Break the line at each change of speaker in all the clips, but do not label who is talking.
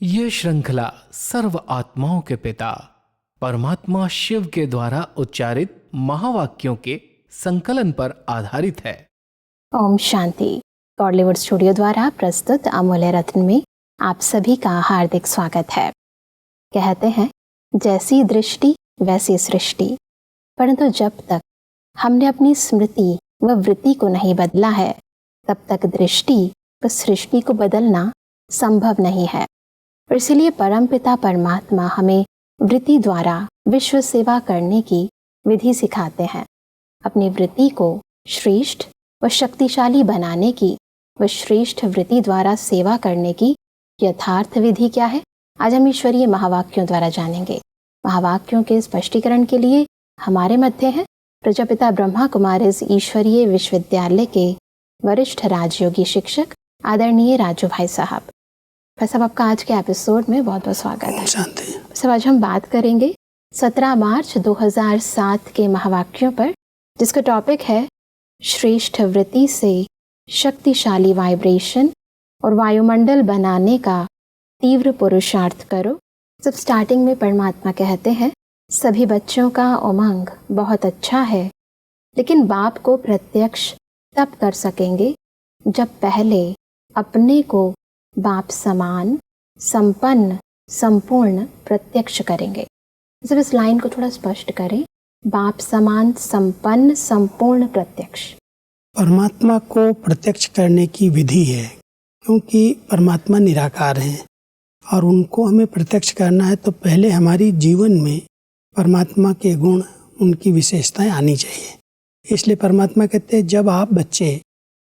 ये श्रृंखला सर्व आत्माओं के पिता परमात्मा शिव के द्वारा उच्चारित महावाक्यों के संकलन पर आधारित है।
ओम शांति। बॉलीवुड स्टूडियो द्वारा प्रस्तुत अमूल्य रत्न में आप सभी का हार्दिक स्वागत है। कहते हैं जैसी दृष्टि वैसी सृष्टि, परंतु जब तक हमने अपनी स्मृति व वृत्ति को नहीं बदला है तब तक दृष्टि व सृष्टि को बदलना संभव नहीं है। और इसलिए परमपिता परमात्मा हमें वृत्ति द्वारा विश्व सेवा करने की विधि सिखाते हैं। अपनी वृत्ति को श्रेष्ठ व शक्तिशाली बनाने की व श्रेष्ठ वृत्ति द्वारा सेवा करने की यथार्थ विधि क्या है, आज हम ईश्वरीय महावाक्यों द्वारा जानेंगे। महावाक्यों के स्पष्टीकरण के लिए हमारे मध्य हैं प्रजापिता ब्रह्मा कुमारीज ईश्वरीय विश्वविद्यालय के वरिष्ठ राजयोगी शिक्षक आदरणीय राजू भाई साहब। भाई साहब, आपका आज के एपिसोड में बहुत बहुत स्वागत है। सब आज हम बात करेंगे 17 मार्च 2007 के महावाक्यों पर, जिसका टॉपिक है श्रेष्ठ वृत्ति से शक्तिशाली वाइब्रेशन और वायुमंडल बनाने का तीव्र पुरुषार्थ करो। जब स्टार्टिंग में परमात्मा कहते हैं सभी बच्चों का उमंग बहुत अच्छा है, लेकिन बाप को प्रत्यक्ष तब कर सकेंगे जब पहले अपने को बाप समान संपन्न संपूर्ण प्रत्यक्ष करेंगे। जब इस लाइन को थोड़ा स्पष्ट करें, बाप समान संपन्न संपूर्ण प्रत्यक्ष।
परमात्मा को प्रत्यक्ष करने की विधि है, क्योंकि परमात्मा निराकार हैं और उनको हमें प्रत्यक्ष करना है तो पहले हमारी जीवन में परमात्मा के गुण, उनकी विशेषताएं आनी चाहिए। इसलिए परमात्मा कहते हैं जब आप बच्चे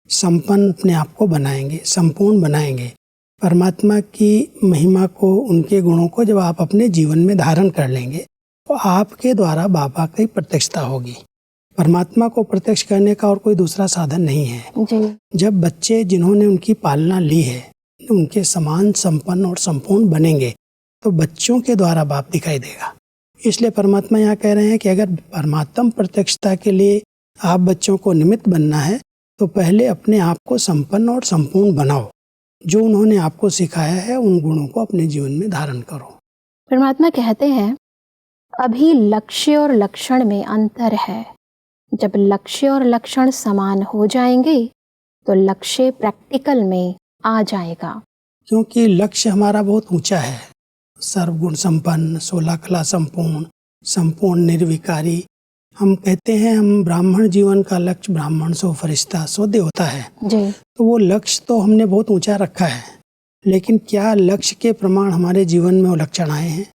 संपन्न अपने आप को बनाएंगे, संपूर्ण बनाएंगे, परमात्मा की महिमा को, उनके गुणों को जब आप अपने जीवन में धारण कर लेंगे तो आपके द्वारा बाबा की प्रत्यक्षता होगी। परमात्मा को प्रत्यक्ष करने का और कोई दूसरा साधन नहीं है जी। जब बच्चे जिन्होंने उनकी पालना ली है उनके समान संपन्न और संपूर्ण बनेंगे तो बच्चों के द्वारा बाप दिखाई देगा। इसलिए परमात्मा यहाँ कह रहे हैं कि अगर परमात्म प्रत्यक्षता के लिए आप बच्चों को निमित्त बनना है तो पहले अपने आप को संपन्न और संपूर्ण बनाओ। जो उन्होंने आपको सिखाया है उन गुणों को अपने जीवन में धारण करो।
परमात्मा कहते हैं अभी लक्ष्य और लक्षण में अंतर है। जब लक्ष्य और लक्षण समान हो जाएंगे तो लक्ष्य प्रैक्टिकल में आ जाएगा।
क्योंकि लक्ष्य हमारा बहुत ऊंचा है, सर्वगुण संपन्न, 16 कला संपूर्ण, संपूर्ण निर्विकारी। हम कहते हैं हम ब्राह्मण जीवन का लक्ष्य ब्राह्मण सो फरिश्ता सो देवता है जी। तो वो लक्ष्य तो हमने बहुत ऊंचा रखा है, लेकिन क्या लक्ष्य के प्रमाण हमारे जीवन में वो लक्षण आए हैं?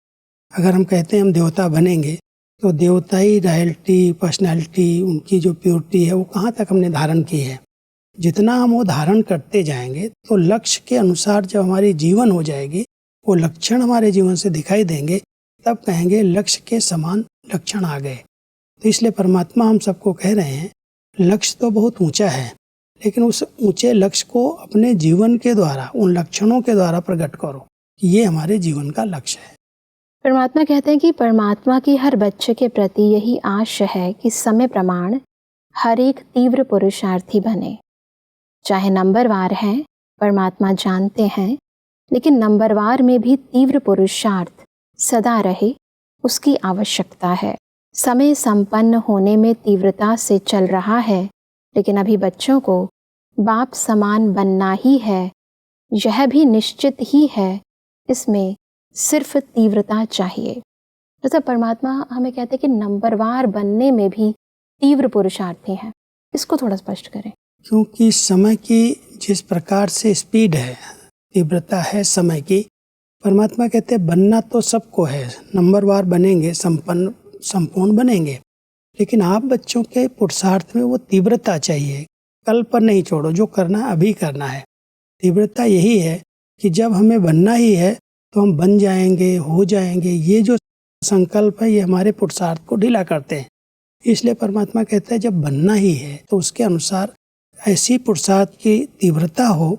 अगर हम कहते हैं हम देवता बनेंगे तो देवताई रॉयल्टी, पर्सनैलिटी, उनकी जो प्योरिटी है वो कहाँ तक हमने धारण की है? जितना हम वो धारण करते जाएंगे तो लक्ष्य के अनुसार जब हमारी जीवन हो जाएगी, वो लक्षण हमारे जीवन से दिखाई देंगे, तब कहेंगे लक्ष्य के समान लक्षण आ गए। तो इसलिए परमात्मा हम सबको कह रहे हैं लक्ष्य तो बहुत ऊंचा है, लेकिन उस ऊंचे लक्ष्य को अपने जीवन के द्वारा, उन लक्षणों के द्वारा प्रकट करो कि ये हमारे जीवन का लक्ष्य है।
परमात्मा कहते हैं कि परमात्मा की हर बच्चे के प्रति यही आश है कि समय प्रमाण हर एक तीव्र पुरुषार्थी बने। चाहे नंबरवार हैं, परमात्मा जानते हैं, लेकिन नंबरवार में भी तीव्र पुरुषार्थ सदा रहे, उसकी आवश्यकता है। समय संपन्न होने में तीव्रता से चल रहा है, लेकिन अभी बच्चों को बाप समान बनना ही है, यह भी निश्चित ही है। इसमें सिर्फ तीव्रता चाहिए। जैसे परमात्मा हमें कहते हैं कि नंबरवार बनने में भी तीव्र पुरुषार्थी हैं। इसको थोड़ा स्पष्ट करें।
क्योंकि समय की जिस प्रकार से स्पीड है, तीव्रता है समय की, परमात्मा कहते हैं बनना तो सबको है, नंबरवार बनेंगे, संपन्न संपूर्ण बनेंगे, लेकिन आप बच्चों के पुरुषार्थ में वो तीव्रता चाहिए। कल पर नहीं छोड़ो, जो करना अभी करना है। तीव्रता यही है कि जब हमें बनना ही है तो हम बन जाएंगे, हो जाएंगे। ये जो संकल्प है ये हमारे पुरुषार्थ को ढीला करते हैं। इसलिए परमात्मा कहता है जब बनना ही है तो उसके अनुसार ऐसी पुरुषार्थ की तीव्रता हो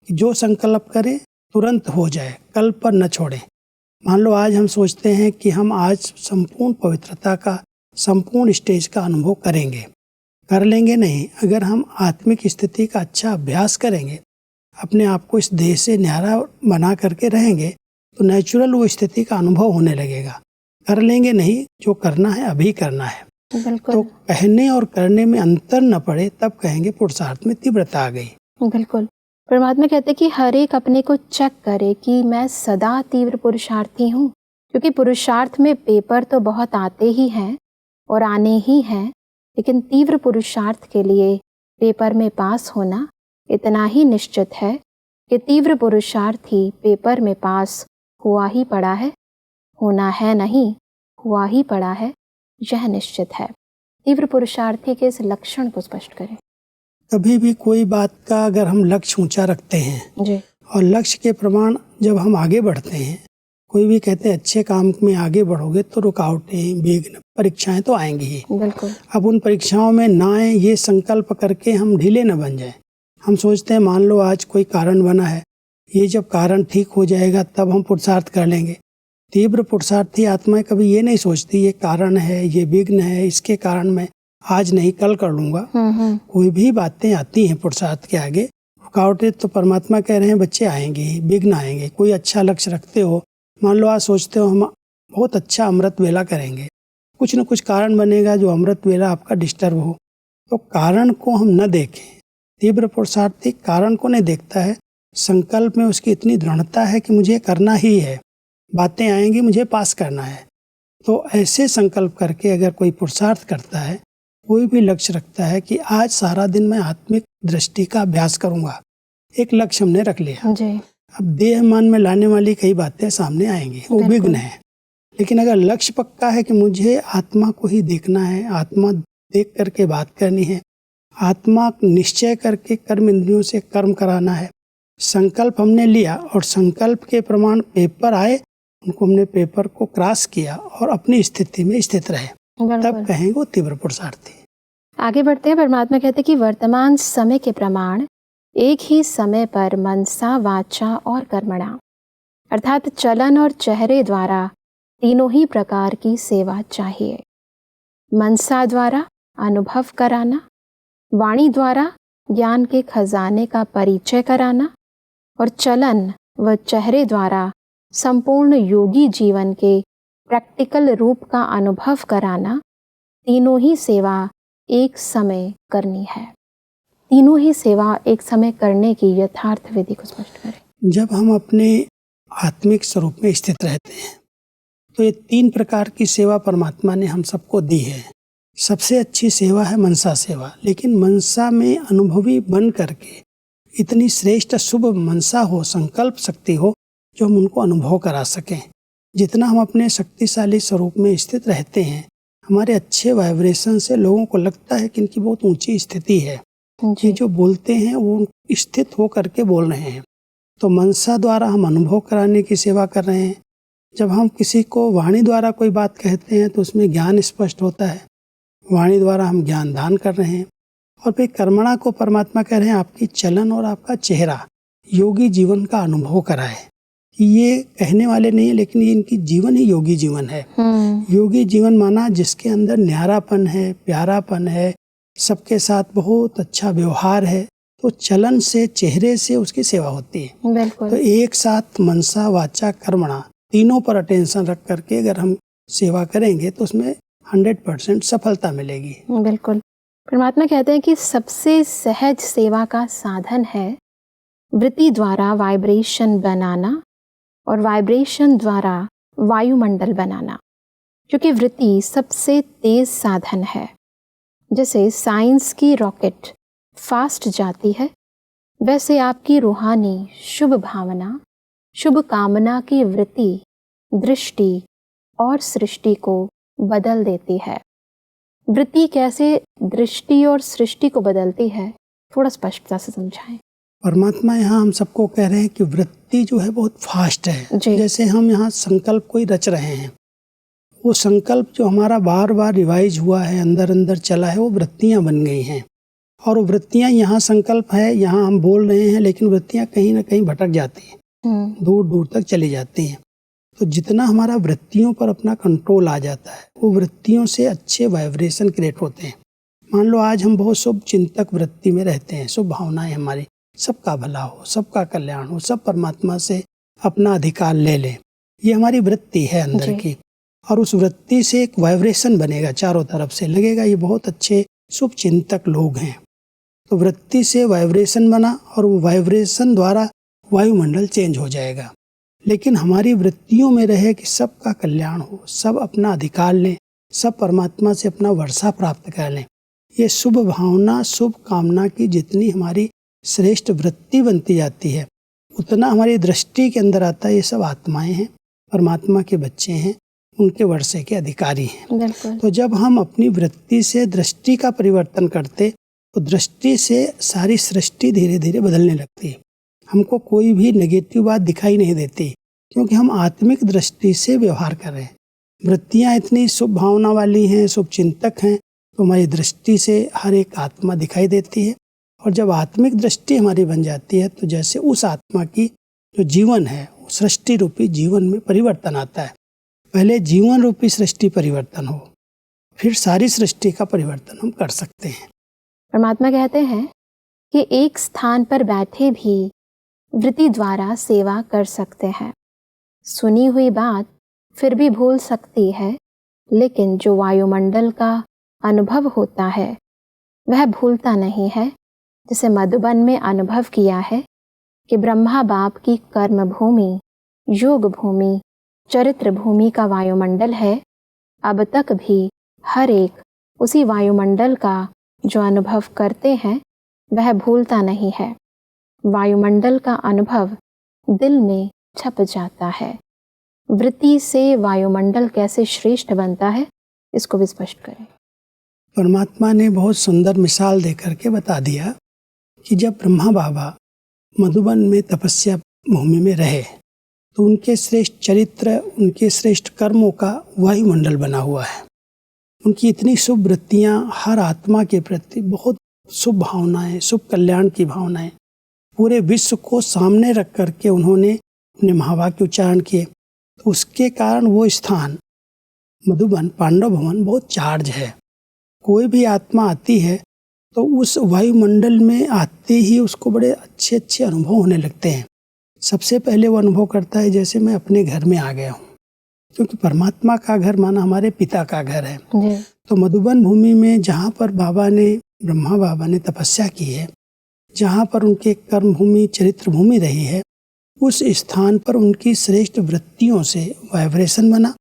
कि जो संकल्प करे तुरंत हो जाए, कल पर न छोड़े। मान लो आज हम सोचते हैं कि हम आज संपूर्ण पवित्रता का, संपूर्ण स्टेज का अनुभव करेंगे, कर लेंगे नहीं। अगर हम आत्मिक स्थिति का अच्छा अभ्यास करेंगे, अपने आप को इस देह से न्यारा बना करके रहेंगे, तो नेचुरल वो स्थिति का अनुभव होने लगेगा। कर लेंगे नहीं, जो करना है अभी करना है।
बिल्कुल
तो कहने और करने में अंतर न पड़े तब कहेंगे पुरुषार्थ में तीव्रता आ गई।
बिल्कुल। परमात्मा कहते हैं कि हर एक अपने को चेक करे कि मैं सदा तीव्र पुरुषार्थी हूँ, क्योंकि पुरुषार्थ में पेपर तो बहुत आते ही हैं और आने ही हैं, लेकिन तीव्र पुरुषार्थ के लिए पेपर में पास होना इतना ही निश्चित है कि तीव्र पुरुषार्थी पेपर में पास हुआ ही पड़ा है, होना है नहीं, हुआ ही पड़ा है, यह निश्चित है। तीव्र पुरुषार्थी के इस लक्षण को स्पष्ट करें।
कभी भी कोई बात का अगर हम लक्ष्य ऊंचा रखते हैं
जी
और लक्ष्य के प्रमाण जब हम आगे बढ़ते हैं, कोई भी कहते हैं अच्छे काम में आगे बढ़ोगे तो रुकावटें, विघ्न, परीक्षाएं तो आएंगी ही।
बिल्कुल।
अब उन परीक्षाओं में ना आए ये संकल्प करके हम ढीले न बन जाएं। हम सोचते हैं मान लो आज कोई कारण बना है, ये जब कारण ठीक हो जाएगा तब हम पुरुषार्थ कर लेंगे। तीव्र पुरुषार्थी आत्माएं कभी ये नहीं सोचती ये कारण है, ये विघ्न है, इसके कारण मैं आज नहीं कल कर लूंगा। कोई भी बातें आती हैं पुरुषार्थ के आगे, रुकावटें तो परमात्मा कह रहे हैं बच्चे आएंगे ही, विघ्न आएंगे। कोई अच्छा लक्ष्य रखते हो, मान लो आज सोचते हो हम बहुत अच्छा अमृत वेला करेंगे, कुछ न कुछ कारण बनेगा जो अमृत वेला आपका डिस्टर्ब हो, तो कारण को हम न देखें। तीव्र पुरुषार्थी कारण को नहीं देखता है, संकल्प में उसकी इतनी दृढ़ता है कि मुझे करना ही है, बातें आएंगी मुझे पास करना है। तो ऐसे संकल्प करके अगर कोई पुरुषार्थ करता है, कोई भी लक्ष्य रखता है कि आज सारा दिन मैं आत्मिक दृष्टि का अभ्यास करूंगा, एक लक्ष्य हमने रख लिया।
जी
अब देह मन में लाने वाली कई बातें सामने आएंगी, वो विघ्न है। लेकिन अगर लक्ष्य पक्का है कि मुझे आत्मा को ही देखना है, आत्मा देख करके बात करनी है, आत्मा निश्चय करके कर्म इंद्रियों से कर्म कराना है, संकल्प हमने लिया और संकल्प के प्रमाण पेपर आए, उनको हमने पेपर को क्रॉस किया और अपनी स्थिति में स्थित रहे, तब कहेंगे वो तीव्र पुरुषार्थी।
आगे बढ़ते हैं। परमात्मा कहते हैं कि वर्तमान समय के प्रमाण एक ही समय पर मनसा, वाचा और कर्मणा, अर्थात चलन और चेहरे द्वारा तीनों ही प्रकार की सेवा चाहिए। मनसा द्वारा अनुभव कराना, वाणी द्वारा ज्ञान के खजाने का परिचय कराना और चलन व चेहरे द्वारा संपूर्ण योगी जीवन के प्रैक्टिकल रूप का अनुभव कराना, तीनों ही सेवा एक समय करनी है। तीनों ही सेवा एक समय करने की यथार्थ विधि को स्पष्ट करें।
जब हम अपने आत्मिक स्वरूप में स्थित रहते हैं तो ये 3 प्रकार की सेवा परमात्मा ने हम सबको दी है। सबसे अच्छी सेवा है मनसा सेवा, लेकिन मनसा में अनुभवी बन करके इतनी श्रेष्ठ शुभ मनसा हो, संकल्प शक्ति हो जो हम उनको अनुभव करा सकें। जितना हम अपने शक्तिशाली स्वरूप में स्थित रहते हैं, हमारे अच्छे वाइब्रेशन से लोगों को लगता है कि इनकी बहुत ऊंची स्थिति है, ये जो बोलते हैं वो स्थित हो करके बोल रहे हैं। तो मनसा द्वारा हम अनुभव कराने की सेवा कर रहे हैं। जब हम किसी को वाणी द्वारा कोई बात कहते हैं तो उसमें ज्ञान स्पष्ट होता है, वाणी द्वारा हम ज्ञान दान कर रहे हैं। और फिर कर्मणा को परमात्मा कह रहे हैं आपकी चलन और आपका चेहरा योगी जीवन का अनुभव कराए। ये कहने वाले नहीं है, लेकिन ये इनकी जीवन ही योगी जीवन है। योगी जीवन माना जिसके अंदर न्यारापन है, प्यारापन है, सबके साथ बहुत अच्छा व्यवहार है, तो चलन से, चेहरे से उसकी सेवा होती है।
बिल्कुल।
तो एक साथ मनसा, वाचा, कर्मणा तीनों पर अटेंशन रख करके अगर हम सेवा करेंगे तो उसमें 100% सफलता मिलेगी।
बिल्कुल। परमात्मा कहते हैं कि सबसे सहज सेवा का साधन है वृत्ति द्वारा वाइब्रेशन बनाना और वाइब्रेशन द्वारा वायुमंडल बनाना, क्योंकि वृत्ति सबसे तेज साधन है। जैसे साइंस की रॉकेट फास्ट जाती है, वैसे आपकी रूहानी शुभ भावना, शुभ कामना की वृत्ति दृष्टि और सृष्टि को बदल देती है। वृत्ति कैसे दृष्टि और सृष्टि को बदलती है, थोड़ा स्पष्टता से समझाएं।
परमात्मा यहाँ हम सबको कह रहे हैं कि वृत्ति जो है बहुत फास्ट है। जैसे हम यहाँ संकल्प कोई रच रहे हैं, वो संकल्प जो हमारा बार बार रिवाइज हुआ है, अंदर अंदर चला है, वो वृत्तियाँ बन गई हैं। और वो वृत्तियाँ, यहाँ संकल्प है, यहाँ हम बोल रहे हैं, लेकिन वृत्तियाँ कहीं ना कहीं भटक जाती हैं, दूर दूर तक चली जाती हैं। तो जितना हमारा वृत्तियों पर अपना कंट्रोल आ जाता है, वो वृत्तियों से अच्छे वाइब्रेशन क्रिएट होते हैं। मान लो आज हम बहुत शुभ चिंतक वृत्ति में रहते हैं, शुभ भावनाएं हमारी, सबका भला हो, सबका कल्याण हो, सब परमात्मा से अपना अधिकार ले लें, ये हमारी वृत्ति है अंदर की, और उस वृत्ति से एक वाइब्रेशन बनेगा, चारों तरफ से लगेगा ये बहुत अच्छे शुभ चिंतक लोग हैं। तो वृत्ति से वाइब्रेशन बना और वो वाइब्रेशन द्वारा वायुमंडल चेंज हो जाएगा। लेकिन हमारी वृत्तियों में रहे कि सबका कल्याण हो, सब अपना अधिकार लें, सब परमात्मा से अपना वर्षा प्राप्त कर लें। ये शुभ भावना, शुभ कामना की जितनी हमारी श्रेष्ठ वृत्ति बनती जाती है, उतना हमारी दृष्टि के अंदर आता है ये सब आत्माएं हैं, परमात्मा के बच्चे हैं, उनके वर्षे के अधिकारी हैं।
बिल्कुल।
तो जब हम अपनी वृत्ति से दृष्टि का परिवर्तन करते तो दृष्टि से सारी सृष्टि धीरे धीरे बदलने लगती है। हमको कोई भी नेगेटिव बात दिखाई नहीं देती, क्योंकि हम आत्मिक दृष्टि से व्यवहार कर रहे हैं। वृत्तियाँ इतनी शुभ भावना वाली हैं, शुभ चिंतक हैं, तो हमारी दृष्टि से हर एक आत्मा दिखाई देती है। और जब आत्मिक दृष्टि हमारी बन जाती है तो जैसे उस आत्मा की जो जीवन है, वो सृष्टि रूपी जीवन में परिवर्तन आता है। पहले जीवन रूपी सृष्टि परिवर्तन हो, फिर सारी सृष्टि का परिवर्तन हम कर सकते हैं।
परमात्मा कहते हैं कि एक स्थान पर बैठे भी वृत्ति द्वारा सेवा कर सकते हैं। सुनी हुई बात फिर भी भूल सकती है, लेकिन जो वायुमंडल का अनुभव होता है वह भूलता नहीं है। जैसे मधुबन में अनुभव किया है कि ब्रह्मा बाप की कर्म भूमि, योग भूमि, चरित्र भूमि का वायुमंडल है, अब तक भी हर एक उसी वायुमंडल का जो अनुभव करते हैं वह भूलता नहीं है। वायुमंडल का अनुभव दिल में छप जाता है। वृत्ति से वायुमंडल कैसे श्रेष्ठ बनता है, इसको भी स्पष्ट करें।
परमात्मा ने बहुत सुंदर मिसाल देकर के बता दिया कि जब ब्रह्मा बाबा मधुबन में तपस्या भूमि में रहे तो उनके श्रेष्ठ चरित्र, उनके श्रेष्ठ कर्मों का वायुमंडल बना हुआ है। उनकी इतनी शुभ वृत्तियाँ, हर आत्मा के प्रति बहुत शुभ भावनाएं, शुभ कल्याण की भावनाएं, पूरे विश्व को सामने रख करके उन्होंने अपने महावाक्य उच्चारण किए। तो उसके कारण वो स्थान मधुबन, पांडव भवन बहुत चार्ज है। कोई भी आत्मा आती है तो उस वायुमंडल में आते ही उसको बड़े अच्छे अच्छे अनुभव होने लगते हैं। सबसे पहले वो अनुभव करता है जैसे मैं अपने घर में आ गया हूँ, क्योंकि परमात्मा का घर माना हमारे पिता का घर है। तो मधुबन भूमि में जहाँ पर ब्रह्मा बाबा ने तपस्या की है, जहाँ पर उनके कर्म भूमि, चरित्र भूमि रही है, उस स्थान पर उनकी श्रेष्ठ वृत्तियों से वाइब्रेशन बना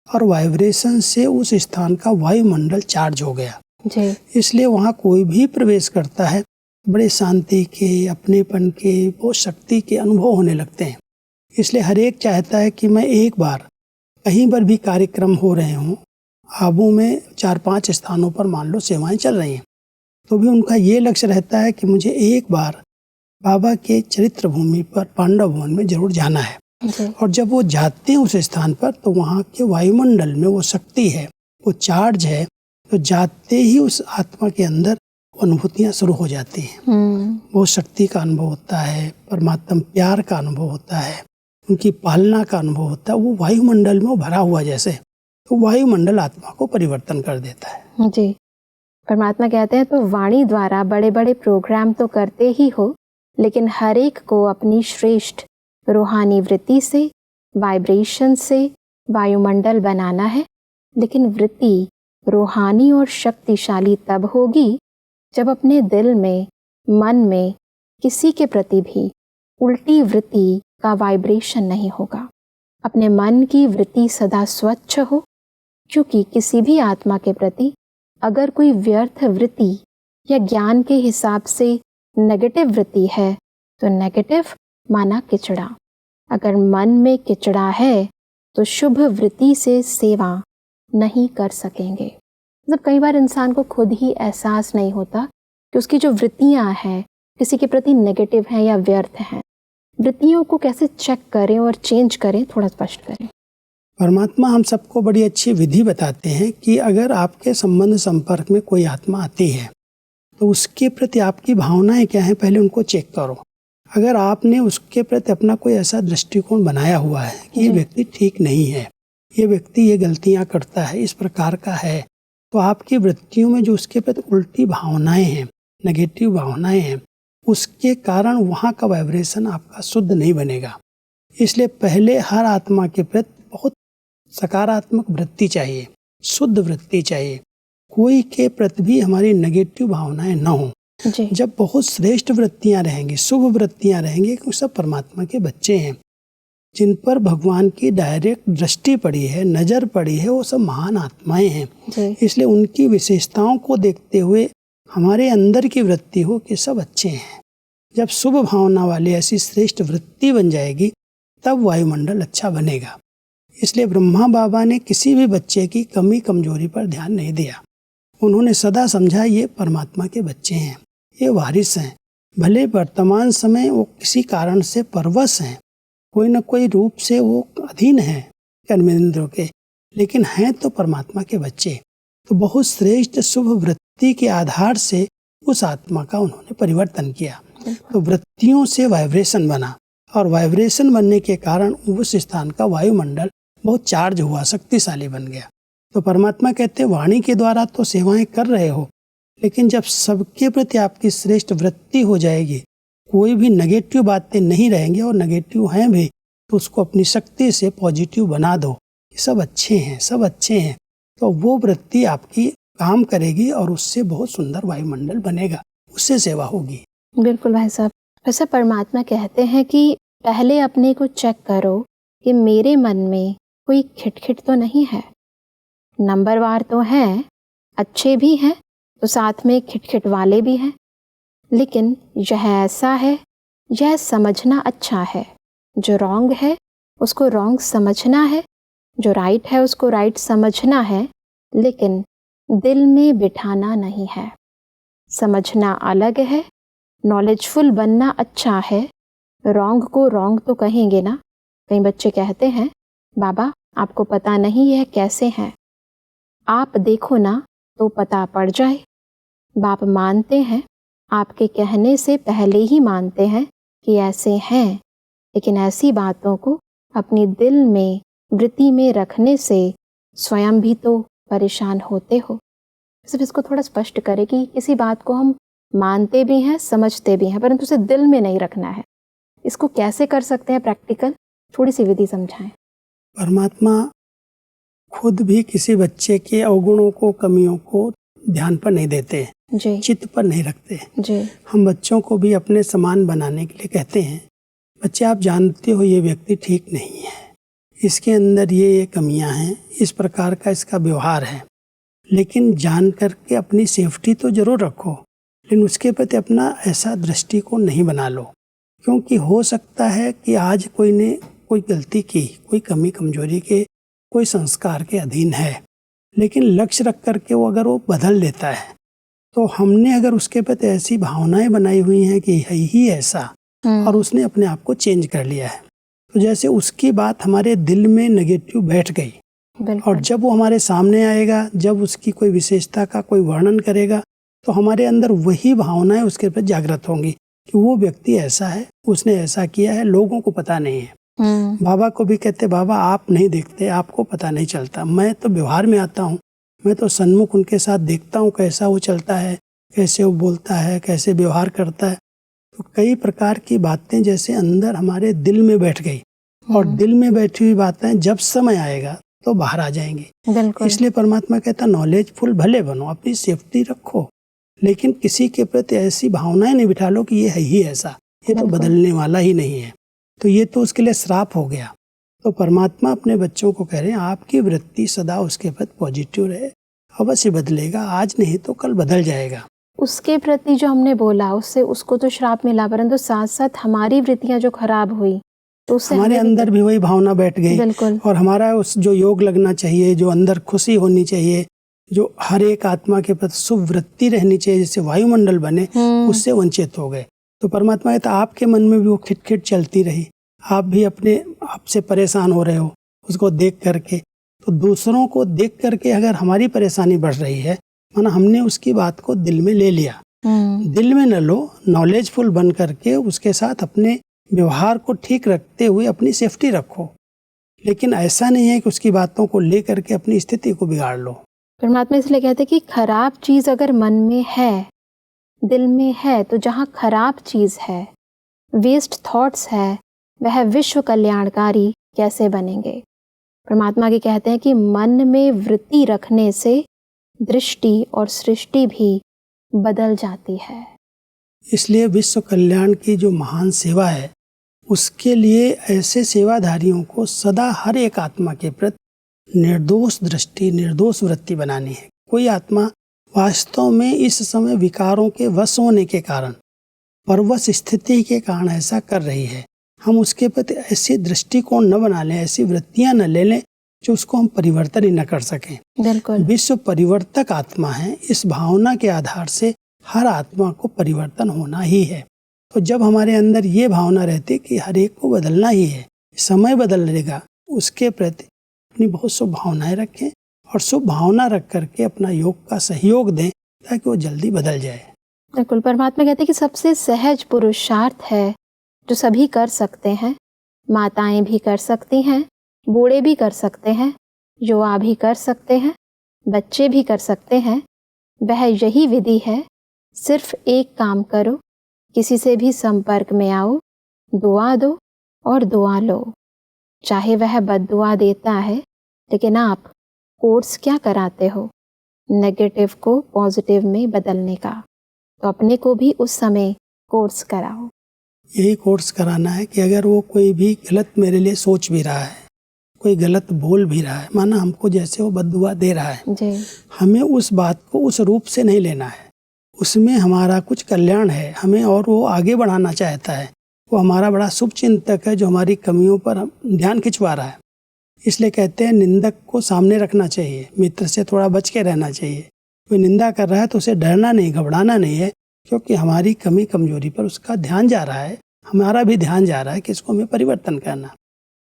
और वाइब्रेशन से उस स्थान का वायुमंडल चार्ज हो गया
जी।
इसलिए वहाँ कोई भी प्रवेश करता है बड़े शांति के, अपनेपन के, बहुत शक्ति के अनुभव होने लगते हैं। इसलिए हर एक चाहता है कि मैं एक बार कहीं पर भी कार्यक्रम हो रहे हों, आबू में 4-5 स्थानों पर मान लो सेवाएं चल रही हैं, तो भी उनका ये लक्ष्य रहता है कि मुझे एक बार बाबा के चरित्र भूमि पर पांडव भवन में जरूर जाना है। और जब वो जाते हैं उस स्थान पर तो वहाँ के वायुमंडल में वो शक्ति है, वो चार्ज है, तो जाते ही उस आत्मा के अंदर अनुभूतियाँ शुरू हो जाती हैं। वो शक्ति का अनुभव होता है, परमात्मा प्यार का अनुभव होता है, उनकी पालना का अनुभव होता है। वो वायुमंडल में वो भरा हुआ जैसे, तो वायुमंडल आत्मा को परिवर्तन कर देता है।
जी। परमात्मा कहते हैं तो वाणी द्वारा बड़े बड़े प्रोग्राम तो करते ही हो, लेकिन हर एक को अपनी श्रेष्ठ रूहानी वृत्ति से, वाइब्रेशन से वायुमंडल बनाना है। लेकिन वृत्ति रूहानी और शक्तिशाली तब होगी जब अपने दिल में, मन में किसी के प्रति भी उल्टी वृत्ति का वाइब्रेशन नहीं होगा। अपने मन की वृत्ति सदा स्वच्छ हो, क्योंकि किसी भी आत्मा के प्रति अगर कोई व्यर्थ वृत्ति या ज्ञान के हिसाब से नेगेटिव वृत्ति है तो नेगेटिव माना किचड़ा। अगर मन में किचड़ा है तो शुभ वृत्ति से सेवा नहीं कर सकेंगे। मतलब कई बार इंसान को खुद ही एहसास नहीं होता कि उसकी जो वृत्तियां हैं किसी के प्रति नेगेटिव हैं या व्यर्थ हैं। वृत्तियों को कैसे चेक करें और चेंज करें, थोड़ा स्पष्ट करें।
परमात्मा हम सबको बड़ी अच्छी विधि बताते हैं कि अगर आपके संबंध संपर्क में कोई आत्मा आती है तो उसके प्रति आपकी भावनाएं क्या हैं, पहले उनको चेक करो। अगर आपने उसके प्रति अपना कोई ऐसा दृष्टिकोण बनाया हुआ है कि ये व्यक्ति ठीक नहीं है, ये व्यक्ति ये गलतियां करता है, इस प्रकार का है, तो आपकी वृत्तियों में जो उसके प्रति उल्टी भावनाएं हैं, नेगेटिव भावनाएं हैं, उसके कारण वहाँ का वाइब्रेशन आपका शुद्ध नहीं बनेगा। इसलिए पहले हर आत्मा के प्रति बहुत सकारात्मक वृत्ति चाहिए, शुद्ध वृत्ति चाहिए। कोई के प्रति भी हमारी नेगेटिव भावनाएं न हो।
जी।
जब बहुत श्रेष्ठ वृत्तियां रहेंगी, शुभ वृत्तियां रहेंगी, क्योंकि सब परमात्मा के बच्चे हैं, जिन पर भगवान की डायरेक्ट दृष्टि पड़ी है, नजर पड़ी है, वो सब महान आत्माएं हैं।
जी।
इसलिए उनकी विशेषताओं को देखते हुए हमारे अंदर की वृत्ति हो कि सब अच्छे हैं। जब शुभ भावना वाली ऐसी श्रेष्ठ वृत्ति बन जाएगी तब वायुमंडल अच्छा बनेगा। इसलिए ब्रह्मा बाबा ने किसी भी बच्चे की कमी कमजोरी पर ध्यान नहीं दिया। उन्होंने सदा समझा ये परमात्मा के बच्चे हैं, ये वारिस हैं। भले वर्तमान समय वो किसी कारण से परवश हैं, कोई न कोई रूप से वो अधीन हैं कर्मेंद्रों के, लेकिन हैं तो परमात्मा के बच्चे। तो बहुत श्रेष्ठ शुभ वृत्ति के आधार से उस आत्मा का उन्होंने परिवर्तन किया। तो वृत्तियों से वाइब्रेशन बना, और वाइब्रेशन बनने के कारण उस स्थान का वायुमंडल बहुत चार्ज हुआ, शक्तिशाली बन गया। तो परमात्मा कहते हैं वाणी के द्वारा तो सेवाएं कर रहे हो, लेकिन जब सबके प्रति आपकी श्रेष्ठ वृत्ति हो जाएगी, कोई भी नेगेटिव बातें नहीं रहेंगी, और नेगेटिव हैं भी तो उसको अपनी शक्ति से पॉजिटिव बना दो, सब अच्छे हैं, सब अच्छे हैं, तो वो वृत्ति आपकी काम करेगी और उससे बहुत सुंदर वायुमंडल बनेगा, उससे सेवा होगी।
बिल्कुल भाई साहब। वैसे परमात्मा कहते हैं कि पहले अपने को चेक करो कि मेरे मन में कोई खिटखिट तो नहीं है। नंबरवार तो हैं, अच्छे भी हैं, तो साथ में खिटखिट वाले भी हैं, लेकिन यह ऐसा है, यह समझना अच्छा है। जो रॉन्ग है उसको रॉन्ग समझना है, जो राइट है उसको राइट समझना है, लेकिन दिल में बिठाना नहीं है। समझना अलग है, नॉलेजफुल बनना अच्छा है, रॉन्ग को रॉन्ग तो कहेंगे ना। कई बच्चे कहते हैं बाबा आपको पता नहीं यह कैसे हैं, आप देखो ना तो पता पड़ जाए। बाप मानते हैं, आपके कहने से पहले ही मानते हैं कि ऐसे हैं, लेकिन ऐसी बातों को अपनी दिल में वृत्ति में रखने से स्वयं भी तो परेशान होते हो। सिर्फ इसको थोड़ा स्पष्ट करें कि किसी बात को हम मानते भी हैं, समझते भी हैं, परंतु उसे दिल में नहीं रखना है। इसको कैसे कर सकते हैं प्रैक्टिकल, थोड़ी सी विधि समझाएं।
परमात्मा खुद भी किसी बच्चे के अवगुणों को, कमियों को ध्यान पर नहीं देते,
जी।
चित्त पर नहीं रखते।
जी।
हम बच्चों को भी अपने समान बनाने के लिए कहते हैं, बच्चे आप जानते हो ये व्यक्ति ठीक नहीं है, इसके अंदर ये कमियां हैं, इस प्रकार का इसका व्यवहार है, लेकिन जान करके अपनी सेफ्टी तो जरूर रखो, लेकिन उसके प्रति अपना ऐसा दृष्टिकोण नहीं बना लो, क्योंकि हो सकता है कि आज कोई ने कोई गलती की, कोई कमी कमजोरी के, कोई संस्कार के अधीन है, लेकिन लक्ष्य रख करके वो अगर वो बदल देता है, तो हमने अगर उसके प्रति ऐसी भावनाएं बनाई हुई हैं कि है ही ऐसा, और उसने अपने आप को चेंज कर लिया है, तो जैसे उसकी बात हमारे दिल में नेगेटिव बैठ गई, और जब वो हमारे सामने आएगा, जब उसकी कोई विशेषता का कोई वर्णन करेगा, तो हमारे अंदर वही भावनाएं उसके प्रति जागृत होंगी कि वो व्यक्ति ऐसा है, उसने ऐसा किया है, लोगों को पता नहीं है। बाबा को भी कहते बाबा आप नहीं देखते, आपको पता नहीं चलता, मैं तो व्यवहार में आता हूँ, मैं तो सन्मुख उनके साथ देखता हूँ कैसा वो चलता है, कैसे वो बोलता है, कैसे व्यवहार करता है। तो कई प्रकार की बातें जैसे अंदर हमारे दिल में बैठ गई, और दिल में बैठी हुई बातें जब समय आएगा तो बाहर आ जाएंगी। इसलिए परमात्मा कहता नॉलेजफुल भले बनो, अपनी सेफ्टी रखो, लेकिन किसी के प्रति ऐसी भावनाएं नहीं बिठा लो कि ये है ही ऐसा, ये तो बदलने वाला ही नहीं है, तो ये तो उसके लिए श्राप हो गया। तो परमात्मा अपने बच्चों को कह रहे हैं आपकी वृत्ति सदा उसके प्रति पॉजिटिव रहे, अवश्य बदलेगा, आज नहीं तो कल बदल जाएगा।
उसके प्रति जो हमने बोला उससे उसको तो श्राप मिला, परंतु साथ साथ हमारी वृत्तियां जो खराब हुई तो उससे
हमारे अंदर भी वही भावना बैठ गई, और हमारा उस जो योग लगना चाहिए, जो अंदर खुशी होनी चाहिए, जो हर एक आत्मा के प्रति शुभ वृत्ति रहनी चाहिए, जिससे वायुमंडल बने, उससे वंचित हो गए। तो परमात्मा कहता आपके मन में भी वो खिटखिट चलती रही, आप भी अपने आप से परेशान हो रहे हो उसको देख करके, तो दूसरों को देख करके अगर हमारी परेशानी बढ़ रही है, माना हमने उसकी बात को दिल में ले लिया, दिल में न लो, नॉलेजफुल बन करके उसके साथ अपने व्यवहार को ठीक रखते हुए अपनी सेफ्टी रखो, लेकिन ऐसा नहीं है कि उसकी बातों को ले करके अपनी स्थिति को बिगाड़ लो।
परमात्मा इसलिए कहते कि खराब चीज अगर मन में है, दिल में है, तो जहाँ खराब चीज है, वेस्ट थॉट्स है, वह विश्व कल्याणकारी कैसे बनेंगे। परमात्मा के कहते हैं कि मन में वृत्ति रखने से दृष्टि और सृष्टि भी बदल जाती है।
इसलिए विश्व कल्याण की जो महान सेवा है, उसके लिए ऐसे सेवाधारियों को सदा हर एक आत्मा के प्रति निर्दोष दृष्टि, निर्दोष वृत्ति बनानी है। कोई आत्मा वास्तव में इस समय विकारों के वश होने के कारण, परवश स्थिति के कारण ऐसा कर रही है, हम उसके प्रति ऐसी दृष्टिकोण न बना लें, ऐसी वृत्तियां न ले लें जो उसको हम परिवर्तन ही न कर सकें।
बिल्कुल।
विश्व परिवर्तक आत्मा है, इस भावना के आधार से हर आत्मा को परिवर्तन होना ही है। तो जब हमारे अंदर ये भावना रहती कि हर एक को बदलना ही है, समय बदलेगा, उसके प्रति अपनी बहुत शुभ भावनाएं रखें और शुभ भावना रख करके अपना योग का सहयोग दें ताकि वो जल्दी बदल जाए।
बिल्कुल। परमात्मा कहते हैं कि सबसे सहज पुरुषार्थ है जो सभी कर सकते हैं। माताएं भी कर सकती हैं, बूढ़े भी कर सकते हैं, युवा भी कर सकते हैं, बच्चे भी कर सकते हैं। वह यही विधि है, सिर्फ एक काम करो, किसी से भी संपर्क में आओ, दुआ दो और दुआ लो। चाहे वह बद्दुआ देता है, लेकिन आप कोर्स क्या कराते हो? नेगेटिव को पॉजिटिव में बदलने का। तो अपने को भी उस समय कोर्स कराओ।
यही कोर्स कराना है कि अगर वो कोई भी गलत मेरे लिए सोच भी रहा है, कोई गलत बोल भी रहा है, माना हमको जैसे वो बद्दुआ दे रहा है
जी,
हमें उस बात को उस रूप से नहीं लेना है। उसमें हमारा कुछ कल्याण है, हमें और वो आगे बढ़ाना चाहता है, वो हमारा बड़ा शुभ चिंतक है जो हमारी कमियों पर ध्यान खिंचवा रहा है। इसलिए कहते हैं निंदक को सामने रखना चाहिए, मित्र से थोड़ा बच के रहना चाहिए। कोई निंदा कर रहा है तो उसे डरना नहीं, घबराना नहीं है, क्योंकि हमारी कमी कमजोरी पर उसका ध्यान जा रहा है, हमारा भी ध्यान जा रहा है कि इसको हमें परिवर्तन करना।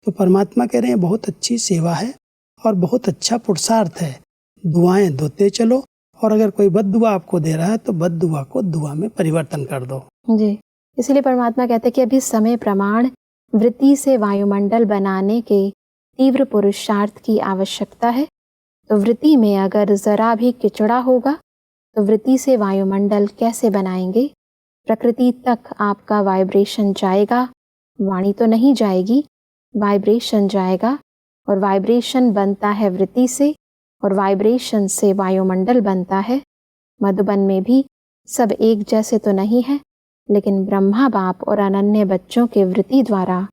तो परमात्मा कह रहे हैं बहुत अच्छी सेवा है और बहुत अच्छा पुरुषार्थ है। दुआएं देते चलो और अगर कोई बद्दुआ आपको दे रहा है तो बद्दुआ को दुआ में परिवर्तन कर दो।
जी। इसलिए परमात्मा कहते हैं कि अभी समय प्रमाण वृत्ति से वायुमंडल बनाने के तीव्र पुरुषार्थ की आवश्यकता है। तो वृत्ति में अगर जरा भी किचड़ा होगा तो वृत्ति से वायुमंडल कैसे बनाएंगे? प्रकृति तक आपका वाइब्रेशन जाएगा, वाणी तो नहीं जाएगी, वाइब्रेशन जाएगा और वाइब्रेशन बनता है वृत्ति से और वाइब्रेशन से वायुमंडल बनता है। मधुबन में भी सब एक जैसे तो नहीं है, लेकिन ब्रह्मा बाप और अनन्य बच्चों के वृत्ति द्वारा,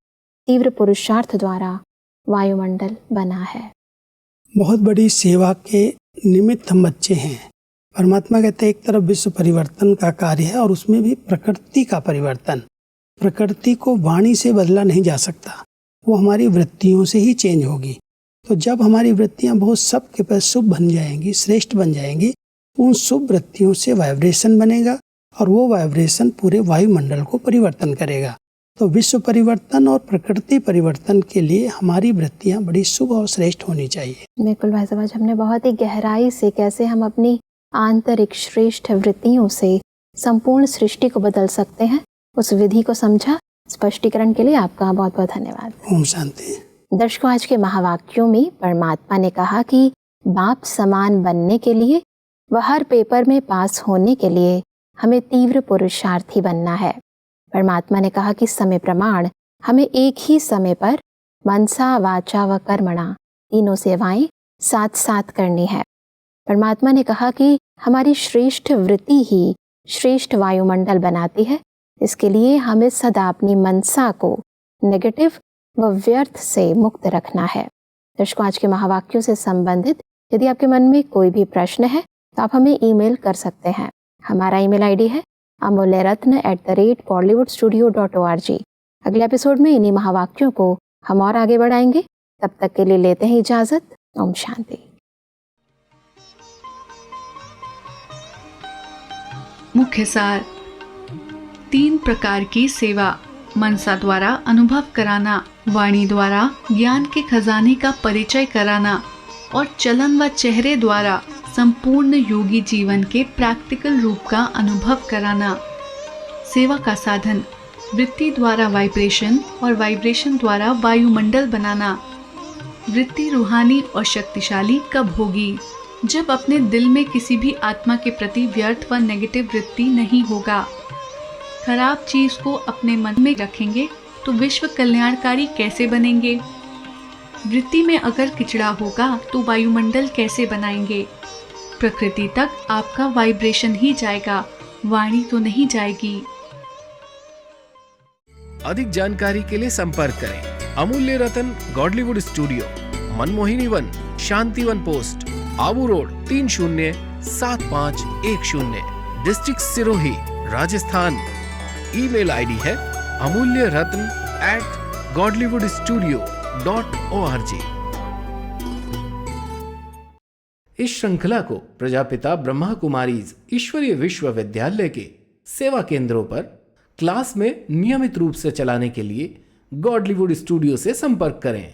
तीव्र पुरुषार्थ द्वारा वायुमंडल बना है।
बहुत बड़ी सेवा के निमित्त हम बच्चे हैं। परमात्मा कहते हैं एक तरफ विश्व परिवर्तन का कार्य है और उसमें भी प्रकृति का परिवर्तन। प्रकृति को वाणी से बदला नहीं जा सकता, वो हमारी वृत्तियों से ही चेंज होगी। तो जब हमारी वृत्तियां बहुत सबके पास शुभ बन जाएंगी, श्रेष्ठ बन जाएंगी, उन शुभ वृत्तियों से वाइब्रेशन बनेगा और वो वाइब्रेशन पूरे वायुमंडल को परिवर्तन करेगा। तो विश्व परिवर्तन और प्रकृति परिवर्तन के लिए हमारी वृत्तियां बड़ी शुभ और श्रेष्ठ होनी चाहिए।
बिल्कुल भाई साहब, आज हमने बहुत ही गहराई से कैसे हम अपनी आंतरिक श्रेष्ठ वृत्तियों से संपूर्ण सृष्टि को बदल सकते हैं, उस विधि को समझा। स्पष्टीकरण के लिए आपका बहुत बहुत धन्यवाद।
ओम शांति।
दर्शकों, आज के महावाक्यों में परमात्मा ने कहा कि बाप समान बनने के लिए व हर पेपर में पास होने के लिए हमें तीव्र पुरुषार्थी बनना है। परमात्मा ने कहा कि समय प्रमाण हमें एक ही समय पर मनसा, वाचा व कर्मणा तीनों सेवाएं साथ साथ करनी है। परमात्मा ने कहा कि हमारी श्रेष्ठ वृत्ति ही श्रेष्ठ वायुमंडल बनाती है। इसके लिए हमें सदा अपनी मनसा को नेगेटिव व व्यर्थ से मुक्त रखना है। दर्शकों, आज के महावाक्यों से संबंधित यदि आपके मन में कोई भी प्रश्न है तो आप हमें ईमेल कर सकते हैं। हमारा ईमेल आईडी है amolyaratna@bollywoodstudio.org। अगले एपिसोड में इन्हीं महावाक्यों को हम और आगे बढ़ाएंगे। तब तक के लिए लेते हैं इजाजत। ओम शांति।
मुख्य सार: 3 प्रकार की सेवा: मनसा द्वारा अनुभव कराना, वाणी द्वारा ज्ञान के खजाने का परिचय कराना और चलन व चेहरे द्वारा संपूर्ण योगी जीवन के प्रैक्टिकल रूप का अनुभव कराना। सेवा का साधन: वृत्ति द्वारा वाइब्रेशन और वाइब्रेशन द्वारा वायुमंडल बनाना। वृत्ति रूहानी और शक्तिशाली कब होगी? जब अपने दिल में किसी भी आत्मा के प्रति व्यर्थ व नेगेटिव वृत्ति नहीं होगा। खराब चीज को अपने मन में रखेंगे तो विश्व कल्याणकारी कैसे बनेंगे? वृत्ति में अगर किचड़ा होगा तो वायुमंडल कैसे बनाएंगे? प्रकृति तक आपका वाइब्रेशन ही जाएगा, वाणी तो नहीं जाएगी।
अधिक जानकारी के लिए संपर्क करें Amulya Ratan Godlywood studio, Manmohini Van, Shantivan post, Abu road 307510, district Sirohi, Rajasthan. Email ID है amulyaratn@godlywoodstudio.org। इस श्रृंखला को प्रजापिता ब्रह्मा कुमारीज ईश्वरीय विश्वविद्यालय के सेवा केंद्रों पर क्लास में नियमित रूप से चलाने के लिए गॉडलीवुड स्टूडियो से संपर्क करें।